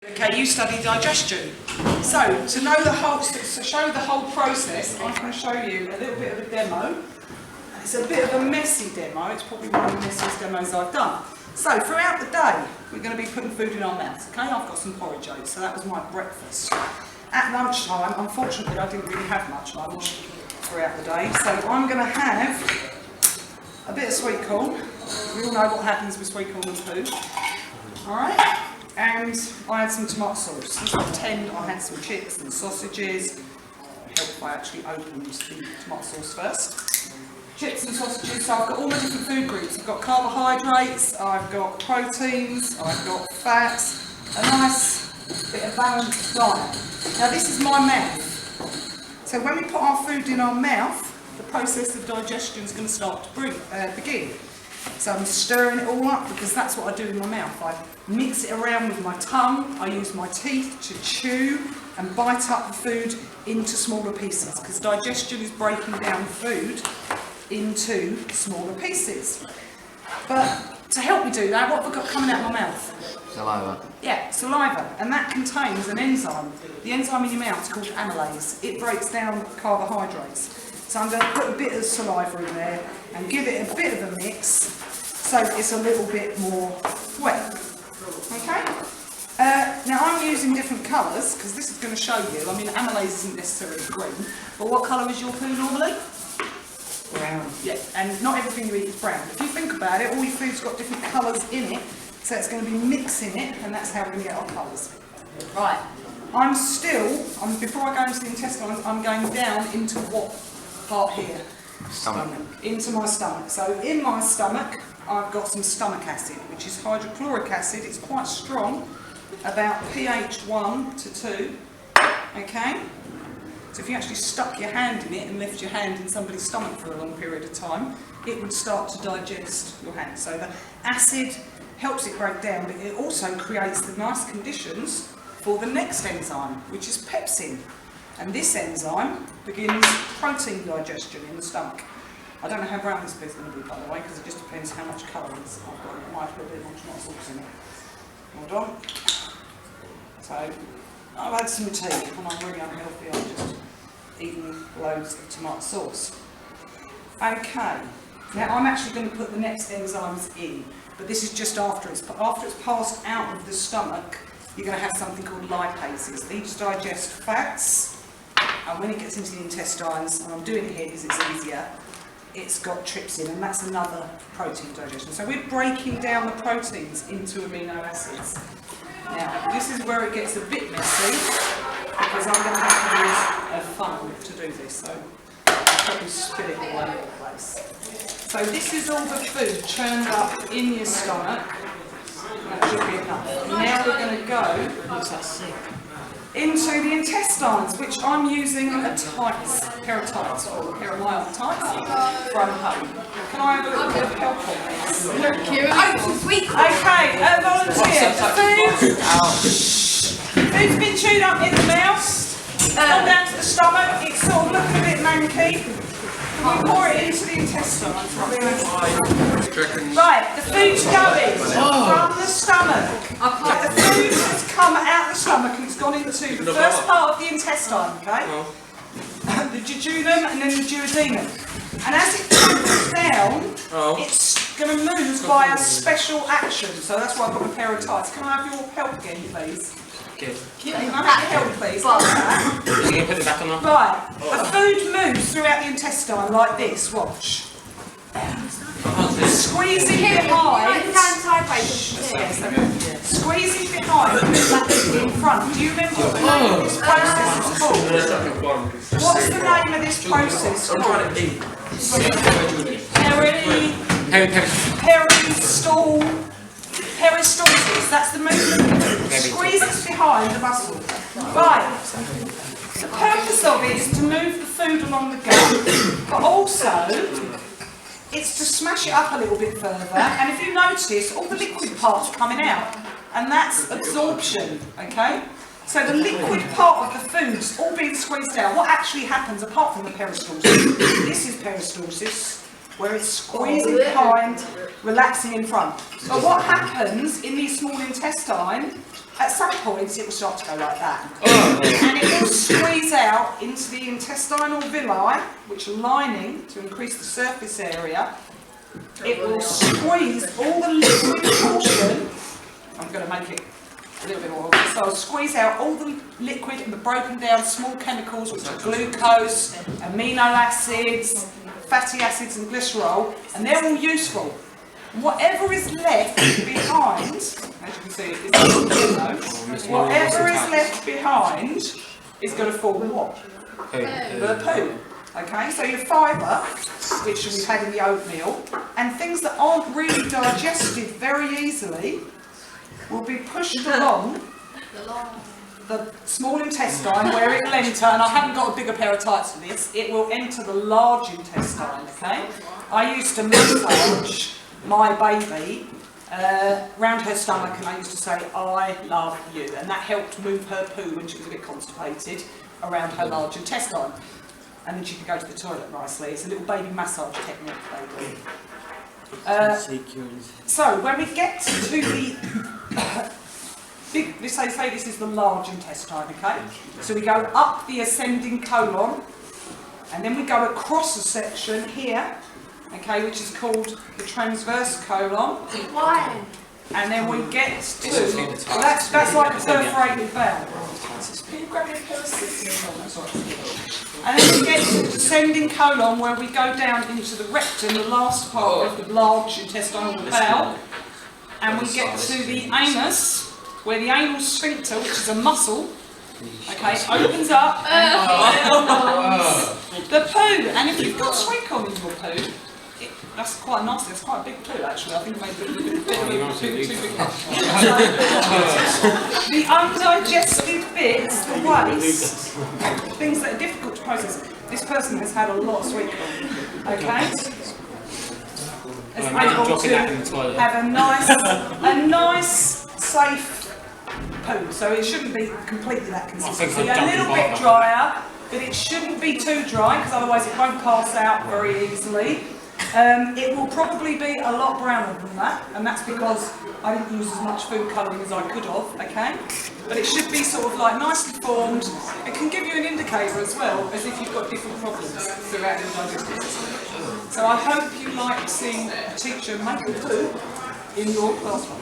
Okay, you study digestion. So, to know the whole, to show the whole process, I'm going to show you a little bit of a demo. It's a bit of a messy demo. It's probably one of the messiest demos I've done. So, throughout the day, we're going to be putting food in our mouths. Okay, I've got some porridge oats, so that was my breakfast. At lunchtime, unfortunately, I didn't really have much lunch throughout the day, so I'm going to have a bit of sweet corn. We all know what happens with sweet corn and food. All right. And I had some tomato sauce. Let's pretend I had some chips and sausages. It helped if I actually opened the tomato sauce first. Chips and sausages, so I've got all my different food groups. I've got carbohydrates, I've got proteins, I've got fats, a nice bit of balanced diet. Now this is my mouth. So when we put our food in our mouth, the process of digestion is going to start to begin. So I'm stirring it all up because that's what I do in my mouth. I mix it around with my tongue, I use my teeth to chew and bite up the food into smaller pieces because digestion is breaking down food into smaller pieces. But to help me do that, what have I got coming out of my mouth? Saliva. Yeah, saliva, and that contains an enzyme. The enzyme in your mouth is called amylase. It breaks down carbohydrates. So I'm going to put a bit of saliva in there and give it a bit of a mix so it's a little bit more wet. Okay? Now I'm using different colours because this is going to show you. I mean, amylase isn't necessarily green, but what colour is your poo normally? Brown. Yeah, and not everything you eat is brown. If you think about it, all your food's got different colours in it, so it's going to be mixing it, and that's how we're going to get our colours. Right. Before I go into the intestines, I'm going down into what part here? Stomach. Into my stomach. So in my stomach, I've got some stomach acid, which is hydrochloric acid. It's quite strong, about pH 1 to 2. Okay? So if you actually stuck your hand in it and left your hand in somebody's stomach for a long period of time, it would start to digest your hand. So the acid helps it break down, but it also creates the nice conditions for the next enzyme, which is pepsin. And this enzyme begins protein digestion in the stomach. I don't know how brown this bit's going to be, by the way, because it just depends how much calories I've got. I might put a bit more tomato sauce in it. Hold on. So, I've had some tea, and I'm really unhealthy. I'm just eating loads of tomato sauce. Okay. Now, I'm actually going to put the next enzymes in, but this is just after it's passed out of the stomach. You're going to have something called lipases. These digest fats. And when it gets into the intestines, and I'm doing it here because it's easier, it's got trypsin, and that's another protein digestion. So we're breaking down the proteins into amino acids. Now, this is where it gets a bit messy, because I'm going to have to use a funnel to do this, so I'll probably spill it all over the place. So this is all the food churned up in your stomach. That should be enough. And now we're going to go into the intestines, which I'm using a tights, pair of tights, or a pair of mild tights from home. Can I have a little bit of help on this? Okay, volunteer. Food's been chewed up in the mouth, gone down to the stomach, it's sort of looking a bit manky. We pour it into the intestines. Right, the food's going from the stomach. The food has come out of the stomach and it's gone into the first part of the intestine, okay? The jejunum and then the duodenum. And as it comes down, it's going to move by a special action. So that's why I've got a pair of tights. Can I have your help again, please? Good. Can I have your help, please? You can put it back on that. Right, the food moves throughout the intestine like this, watch. Squeezing behind. Squeezing behind, in front. Do you remember what the name of this process is called? What's the name of this process called? Peristalsis, that's the movement. Squeezes behind the muscle. Right. The purpose of it is to move the food along the gut, but also it's to smash it up a little bit further. And if you notice, all the liquid parts are coming out, and that's absorption. Okay. So the liquid part of the food's all being squeezed out. What actually happens apart from the peristalsis? This is peristalsis, where it's squeezing behind, relaxing in front. But what happens in the small intestine at some points it will start to go like that. And it will squeeze out into the intestinal villi, which are lining to increase the surface area. It will squeeze all the liquid portion. I'm going to make it a little bit more. So I'll squeeze out all the liquid and the broken down small chemicals, which are glucose, amino acids, fatty acids and glycerol, and they're all useful. Whatever is left behind, as you can see, whatever is left behind is going to form what? The poo. Okay, so your fibre, which we've had in the oatmeal, and things that aren't really digested very easily, will be pushed along the small intestine where it will enter, and I haven't got a bigger pair of tights for this, it will enter the large intestine, okay? I used to massage my baby round her stomach, and I used to say, I love you, and that helped move her poo when she was a bit constipated around her large intestine. And then she could go to the toilet nicely. It's a little baby massage technique they do. So when we get to the big, let's say this is the large intestine, okay? So we go up the ascending colon, and then we go across a section here, okay, which is called the transverse colon. Why? And then we get to, well, that's like a perforated valve. Can you grab me a pair of scissors? And then we get to the descending colon, where we go down into the rectum, the last part of the large intestinal bowel, and we get to the anus, where the anal sphincter, which is a muscle, okay, opens up and the poo. And if you've got sweet corn in your poo, that's quite nice. It's quite a big poo, actually. I think maybe a bit too big. The undigested bits, the waste, things that are difficult to process. This person has had a lot of sweet corn, okay? Is able to have a nice, safe poo. So it shouldn't be completely that consistency. A little bit drier, but it shouldn't be too dry, because otherwise it won't pass out very easily. It will probably be a lot browner than that, and that's because I didn't use as much food colouring as I could have, okay? But it should be sort of like nicely formed. It can give you an indicator as well, as if you've got different problems throughout your digestive system. So I hope you like seeing a teacher make a poo in your classroom.